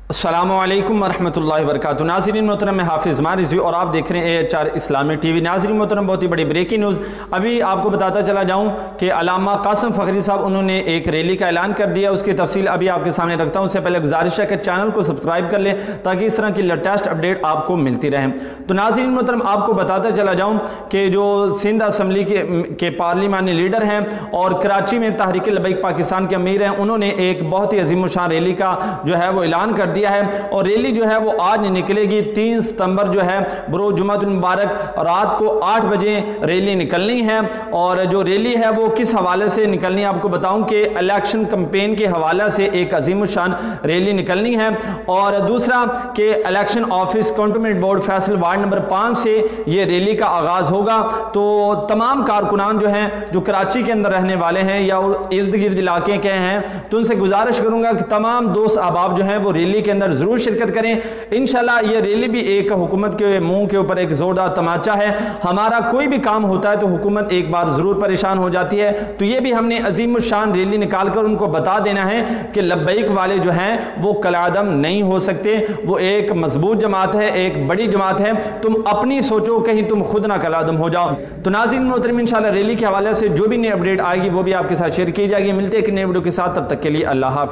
السلام علیکم ورحمۃ اللہ وبرکاتہ۔ ناظرین محترم، میں حافظ مارزی اور آپ دیکھ رہے ہیں AHR اسلامک ٹی وی۔ ناظرین محترم، بہت ہی بڑی بریکنگ نیوز ابھی آپ کو بتاتا چلا جاؤں کہ علامہ قاسم فخری صاحب انہوں نے ایک ریلی کا اعلان کر دیا، اس کی تفصیل ابھی آپ کے سامنے رکھتا ہوں۔ اس سے پہلے گزارش ہے کہ چینل کو سبسکرائب کر لیں تاکہ اس طرح کی لیٹسٹ اپڈیٹ آپ کو ملتی رہے۔ تو ناظرین محترم، آپ کو بتاتا چلا جاؤں کہ جو سندھ اسمبلی کے پارلیمانی لیڈر ہیں اور کراچی میں تحریک لبیک پاکستان کے امیر ہیں، انہوں نے ایک بہت ہی عظیم الشان ریلی کا جو ہے وہ اعلان کر دیا ہے، اور ریلی جو ہے وہ آج نکلے گی 3 ستمبر جو ہے بروز جمعہ المبارک رات کو 8 بجے ریلی نکلنی ہے۔ اور جو ریلی ہے وہ کس حوالے سے نکلنی ہے آپ کو بتاؤں کہ الیکشن کمپین کے حوالے سے ایک عظیم الشان ریلی نکلنی ہے، اور دوسرا کہ election office cantonment board Faisal ward number 5 سے یہ ریلی کا آغاز ہوگا۔ تو تمام کارکنان جو ہیں جو کراچی کے اندر رہنے والے ہیں یا ارد گرد علاقے کے ہیں، تو ان سے گزارش کروں گا کہ تمام دوست احباب جو ہیں وہ ریلی کے اندر ضرور شرکت کریں۔ انشاءاللہ یہ ریلی بھی ایک حکومت کے منہ کے اوپر ایک زوردار تماچا ہے۔ ہمارا کوئی بھی کام ہوتا ہے تو حکومت ایک بار ضرور پریشان ہو جاتی ہے، تو یہ بھی ہم نے عظیم الشان ریلی نکال کر ان کو بتا دینا ہے کہ لبیک والے جو ہیں وہ کالعدم نہیں ہو سکتے، وہ ایک مضبوط جماعت ہے، ایک بڑی جماعت ہے، تم اپنی سوچو کہیں تم خود نہ کالعدم ہو جاؤ۔ تو ناظرین محترم، انشاءاللہ ریلی کے حوالے سے جو بھی نئی اپڈیٹ آئے گی وہ بھی آپ کے ساتھ شیئر کی جائے گی۔ ملتے ہیں ایک نئے ویڈیو کے ساتھ، تب تک کے لیے اللہ حافظ۔